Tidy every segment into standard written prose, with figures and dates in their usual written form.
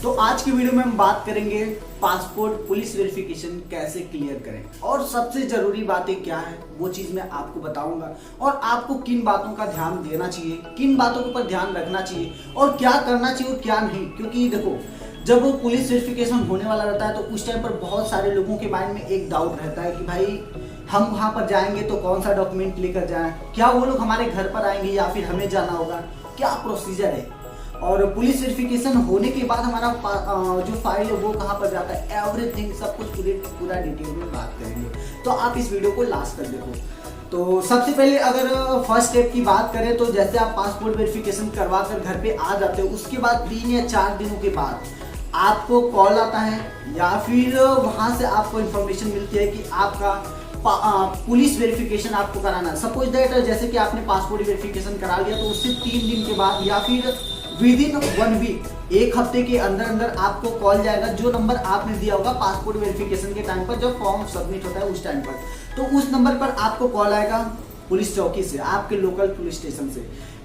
तो आज की वीडियो में हम बात करेंगे पासपोर्ट पुलिस वेरिफिकेशन कैसे क्लियर करें और सबसे जरूरी बातें क्या है वो चीज मैं आपको बताऊंगा और आपको किन बातों का ध्यान देना चाहिए, किन बातों के ऊपर ध्यान रखना चाहिए और क्या करना चाहिए और क्या नहीं। क्योंकि देखो, जब वो पुलिस वेरिफिकेशन होने वाला रहता है तो उस टाइम पर बहुत सारे लोगों के माइंड में एक डाउट रहता है कि भाई हम वहाँ पर जाएंगे तो कौन सा डॉक्यूमेंट लेकर जाएं, क्या वो लोग हमारे घर पर आएंगे या फिर हमें जाना होगा, क्या प्रोसीजर है। और पुलिस वेरिफिकेशन होने के बाद हमारा जो फाइल है वो कहाँ पर जाता है, एवरीथिंग सब कुछ पूरा डिटेल में बात करेंगे। तो आप इस वीडियो को लास्ट तक देखो। तो सबसे पहले अगर फर्स्ट स्टेप की बात करें तो जैसे आप पासपोर्ट वेरिफिकेशन करवा कर घर पे आ जाते हो, उसके बाद 3 या 4 दिनों के बाद आपको कॉल आता है या फिर वहाँ से आपको इन्फॉर्मेशन मिलती है कि आपका पुलिस वेरिफिकेशन आपको कराना है। सपोज दैट जैसे कि आपने पासपोर्ट वेरिफिकेशन करा लिया तो उससे 3 दिन के बाद या फिर विद इन 1 वीक, 1 हफ्ते के अंदर अंदर आपको कॉल जाएगा जो नंबर आपने दिया होगा पासपोर्ट वेरिफिकेशन के टाइम पर, जब फॉर्म सबमिट होता है उस टाइम पर। तो उस नंबर पर आपको कॉल आएगा पुलिस चौकी से, आपके लोकल पुलिस स्टेशन से,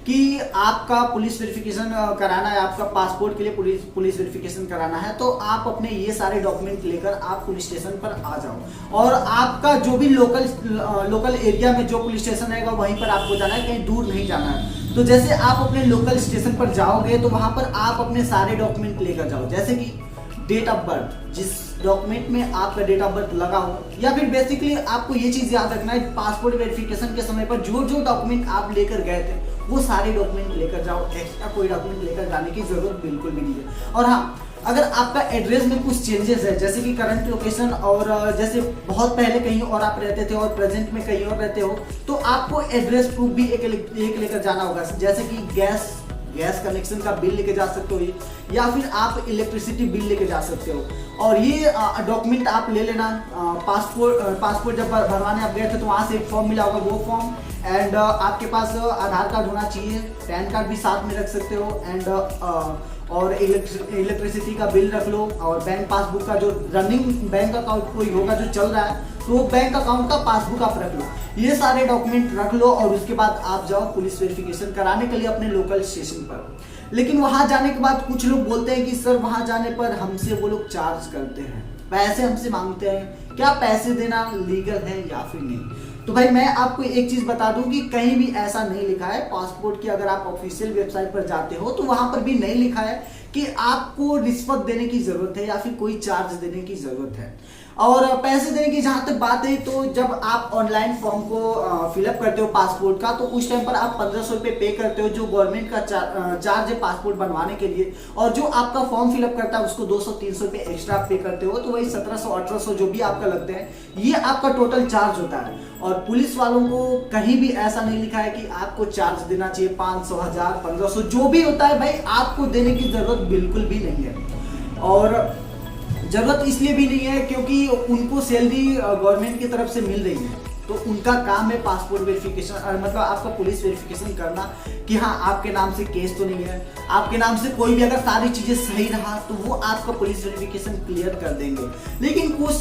कि आपका पुलिस वेरिफिकेशन कराना है, आपका पासपोर्ट के लिए पुलिस वेरिफिकेशन कराना है। तो आप अपने ये सारे डॉक्यूमेंट लेकर आप पुलिस स्टेशन पर आ जाओ और आपका जो भी लोकल एरिया में जो पुलिस स्टेशन रहेगा वहीं पर आपको जाना है, कहीं दूर नहीं जाना है। तो जैसे आप अपने लोकल स्टेशन पर जाओगे तो वहां पर आप अपने सारे डॉक्यूमेंट लेकर जाओ, जैसे कि डेट ऑफ बर्थ, जिस डॉक्यूमेंट में आपका डेट ऑफ बर्थ लगा हो, या फिर बेसिकली आपको ये चीज याद रखना है पासपोर्ट वेरिफिकेशन के समय पर जो जो डॉक्यूमेंट आप लेकर गए थे वो सारे डॉक्यूमेंट लेकर जाओ, एक्स्ट्रा कोई डॉक्यूमेंट लेकर जाने की जरूरत बिल्कुल भी नहीं है। और हाँ, अगर आपका एड्रेस में कुछ चेंजेस है, जैसे कि करंट लोकेशन और जैसे बहुत पहले कहीं और आप रहते थे और प्रेजेंट में कहीं और रहते हो, तो आपको एड्रेस प्रूफ भी एक लेकर जाना होगा, जैसे कि गैस कनेक्शन का बिल लेके जा सकते हो या फिर आप इलेक्ट्रिसिटी बिल लेके जा सकते हो। और ये डॉक्यूमेंट आप ले लेना। पासपोर्ट जब भरवाने आप गए थे तो वहाँ से एक फॉर्म मिला होगा, वो फॉर्म, एंड आपके पास आधार कार्ड होना चाहिए, पैन कार्ड भी साथ में रख सकते हो, एंड और इलेक्ट्रिसिटी का बिल रख लो, और बैंक पासबुक का जो रनिंग बैंक अकाउंट कोई होगा जो चल रहा है तो बैंक अकाउंट का पासबुक आप रख लो। ये सारे डॉक्यूमेंट रख लो और उसके बाद आप जाओ पुलिस वेरिफिकेशन कराने के लिए अपने लोकल स्टेशन पर। लेकिन वहां जाने के बाद कुछ लोग बोलते हैं कि सर वहां जाने पर हमसे वो लोग चार्ज करते हैं, पैसे हमसे मांगते हैं, क्या पैसे देना लीगल है या फिर नहीं। तो भाई मैं आपको एक चीज बता दूं कि कहीं भी ऐसा नहीं लिखा है पासपोर्ट की, अगर आप ऑफिशियल वेबसाइट पर जाते हो तो वहां पर भी नहीं लिखा है कि आपको रिश्वत देने की जरूरत है या फिर कोई चार्ज देने की जरूरत है। और पैसे देने की जहां तक बात है तो जब आप ऑनलाइन फॉर्म को फिलअप करते हो पासपोर्ट का तो उस टाइम पर आप 1500 रुपये पे करते हो, जो गवर्नमेंट का चार्ज है पासपोर्ट बनवाने के लिए, और जो आपका फॉर्म फिलअप करता है उसको 200-300 रुपये एक्स्ट्रा पे करते हो, तो वही 1700-1800 जो भी आपका लगते हैं ये आपका टोटल चार्ज होता है। और पुलिस वालों को कहीं भी ऐसा नहीं लिखा है कि आपको चार्ज देना चाहिए 500, 1000, 1500 जो भी होता है, भाई आपको देने की जरूरत बिल्कुल भी नहीं है। और जरूरत इसलिए भी नहीं है क्योंकि उनको सैलरी गवर्नमेंट की तरफ से मिल रही है, तो उनका काम है पासपोर्ट वेरिफिकेशन, मतलब आपका पुलिस वेरिफिकेशन करना कि हाँ आपके नाम से केस तो नहीं है, आपके नाम से कोई भी अगर सारी चीजें सही रहा तो वो आपका पुलिस वेरिफिकेशन क्लियर कर देंगे। लेकिन कुछ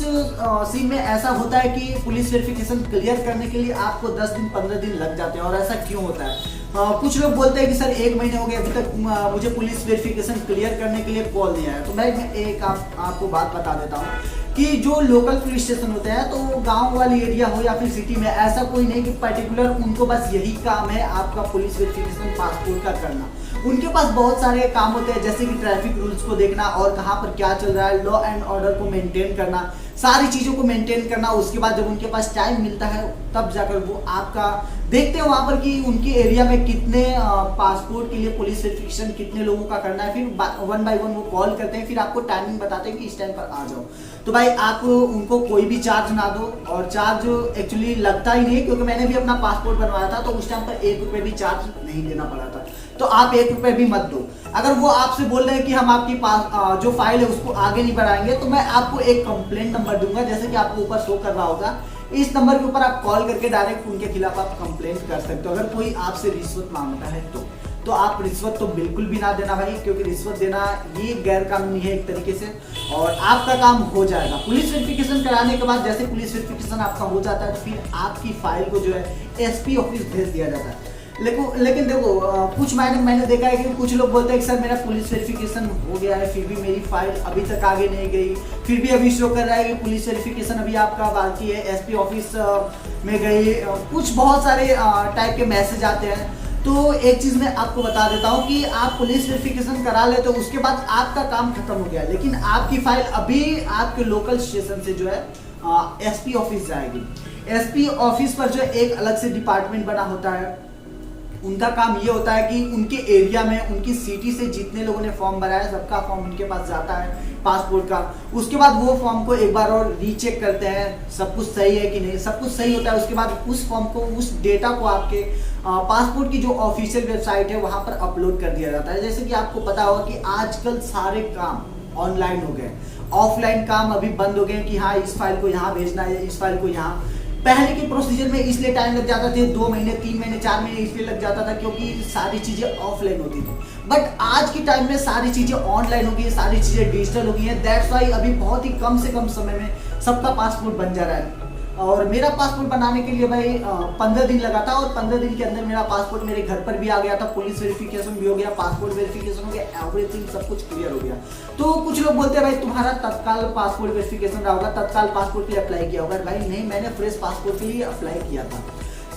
सीन में ऐसा होता है कि पुलिस वेरिफिकेशन क्लियर करने के लिए आपको 10 दिन 15 दिन लग जाते हैं। और ऐसा क्यों होता है? कुछ लोग बोलते हैं कि सर 1 महीने हो गए अभी तक मुझे पुलिस वेरिफिकेशन क्लियर करने के लिए कॉल नहीं आया। तो मैं एक आपको बात बता देता हूँ कि जो लोकल पुलिस स्टेशन होते हैं तो गांव वाली एरिया हो या फिर सिटी में, ऐसा कोई नहीं कि पर्टिकुलर उनको बस यही काम है आपका पुलिस वेरिफिकेशन पासपोर्ट का करना। उनके पास बहुत सारे काम होते हैं, जैसे कि ट्रैफिक रूल्स को देखना और कहाँ पर क्या चल रहा है, लॉ एंड ऑर्डर को मेंटेन करना, सारी चीज़ों को मेंटेन करना। उसके बाद जब उनके पास टाइम मिलता है तब जाकर वो आपका देखते हैं वहाँ पर कि उनके एरिया में कितने पासपोर्ट के लिए पुलिस वेरिफिकेशन कितने लोगों का करना है, फिर 1 बाय 1 वो कॉल करते हैं, फिर आपको टाइमिंग बताते हैं कि इस टाइम पर आ जाओ। तो भाई आप उनको कोई भी चार्ज ना दो, और चार्ज एक्चुअली लगता ही नहीं है क्योंकि मैंने भी अपना पासपोर्ट बनवाया था तो उस टाइम पर 1 रुपये भी चार्ज नहीं देना पड़ा था। तो आप 1 रुपये भी मत दो। अगर वो आपसे बोल रहे हैं कि हम आपकी जो फाइल है उसको आगे नहीं बढ़ाएंगे तो मैं आपको एक कंप्लेंट नंबर दूंगा, जैसे कि आपको ऊपर शो कर रहा होगा, इस नंबर के ऊपर आप कॉल करके डायरेक्ट उनके खिलाफ आप कंप्लेंट कर सकते हो। अगर कोई आपसे रिश्वत मांगता है तो आप रिश्वत तो बिल्कुल भी ना देना भाई, क्योंकि रिश्वत देना ये गैर कानूनी है एक तरीके से, और आपका काम हो जाएगा। पुलिस वेरिफिकेशन कराने के बाद जैसे पुलिस वेरिफिकेशन आपका हो जाता है तो फिर आपकी फाइल को जो है एसपी ऑफिस भेज दिया जाता है। लेकिन देखो कुछ मैंने देखा है कि कुछ लोग बोलते हैं कि सर मेरा पुलिस वेरिफिकेशन हो गया है, फिर भी मेरी फाइल अभी तक आगे नहीं गई, फिर भी अभी शो कर रहा है कि पुलिस वेरिफिकेशन अभी आपका बाकी है, एसपी ऑफिस में गई, कुछ बहुत सारे टाइप के मैसेज आते हैं। तो एक चीज मैं आपको बता देता हूँ कि आप पुलिस वेरिफिकेशन करा ले तो उसके बाद आपका काम खत्म हो गया, लेकिन आपकी फाइल अभी आपके लोकल स्टेशन से जो है एसपी ऑफिस जाएगी। एसपी ऑफिस पर जो एक अलग से डिपार्टमेंट बना होता है, उनका काम ये होता है कि उनके एरिया में उनकी सिटी से जितने लोगों ने फॉर्म भरा है सबका फॉर्म उनके पास जाता है पासपोर्ट का। उसके बाद वो फॉर्म को एक बार और रीचेक करते हैं सब कुछ सही है कि नहीं, सब कुछ सही होता है। उसके बाद उस फॉर्म को, उस डेटा को आपके पासपोर्ट की जो ऑफिशियल वेबसाइट है वहां पर अपलोड कर दिया जाता है। जैसे कि आपको पता होगा कि आजकल सारे काम ऑनलाइन हो गए, ऑफलाइन काम अभी बंद हो गए कि हाँ इस फाइल को यहाँ भेजना है, इस फाइल को यहाँ। पहले के प्रोसीजर में इसलिए टाइम लग जाता थे, 2 महीने 3 महीने 4 महीने इसलिए लग जाता था क्योंकि सारी चीजें ऑफलाइन होती थी। बट आज के टाइम में सारी चीजें ऑनलाइन हो गई है, सारी चीजें डिजिटल हो गई है। दैट्स वाई अभी बहुत ही कम से कम समय में सबका पासपोर्ट बन जा रहा है। और मेरा पासपोर्ट बनाने के लिए भाई 15 दिन लगा था, और 15 दिन के अंदर मेरा पासपोर्ट मेरे घर पर भी आ गया था, पुलिस वेरिफिकेशन भी हो गया, पासपोर्ट वेरिफिकेशन हो गया, एवरीथिंग सब कुछ क्लियर हो गया। तो कुछ लोग बोलते हैं भाई तुम्हारा तत्काल पासपोर्ट वेरिफिकेशन रहा होगा, तत्काल पासपोर्ट के लिए अप्लाई किया होगा। भाई नहीं, मैंने फ्रेश पासपोर्ट के लिए अप्लाई किया था।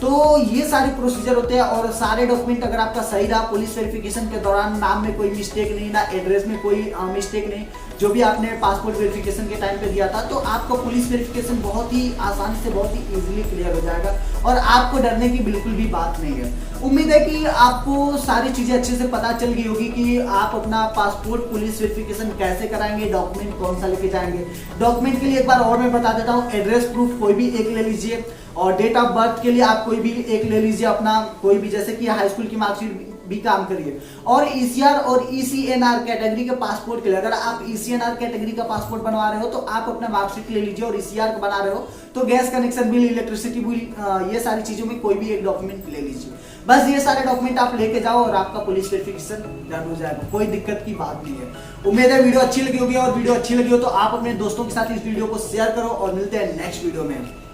तो ये सारे प्रोसीजर होते हैं और सारे डॉक्यूमेंट अगर आपका सही रहा, पुलिस वेरिफिकेशन के दौरान नाम में कोई मिस्टेक नहीं, ना एड्रेस में कोई मिस्टेक नहीं, जो भी आपने पासपोर्ट वेरिफिकेशन के टाइम पे दिया था, तो आपका पुलिस वेरिफिकेशन बहुत ही आसानी से, बहुत ही इजीली क्लियर हो जाएगा और आपको डरने की बिल्कुल भी बात नहीं है। उम्मीद है कि आपको सारी चीजें अच्छे से पता चल गई होगी कि आप अपना पासपोर्ट पुलिस वेरिफिकेशन कैसे कराएंगे, डॉक्यूमेंट कौन सा लेके जाएंगे। डॉक्यूमेंट के लिए एक बार और मैं बता देता हूँ, एड्रेस प्रूफ कोई भी एक ले लीजिए, और डेट ऑफ बर्थ के लिए आप कोई भी एक ले लीजिए अपना, कोई भी, जैसे कि हाई स्कूल की मार्कशीट भी काम करिए। और ईसीआर और ईसीएनआर कैटेगरी के पासपोर्ट के लिए, अगर आप ईसीएनआर कैटेगरी का पासपोर्ट बनवा रहे हो तो आप अपना मार्कशीट ले लीजिए, और ईसीआर का बना रहे हो तो gas connection bill, electricity bill, ये सारी चीजों में कोई भी एक डॉक्यूमेंट ले लीजिए। बस ये सारे डॉक्यूमेंट आप लेके जाओ और आपका पुलिस वेरिफिकेशन डन हो जाएगा, कोई दिक्कत की बात नहीं है। उम्मीद है वीडियो अच्छी लगी होगी, और वीडियो अच्छी लगी हो तो आप अपने दोस्तों के साथ इस वीडियो को शेयर करो, और मिलते हैं नेक्स्ट वीडियो में।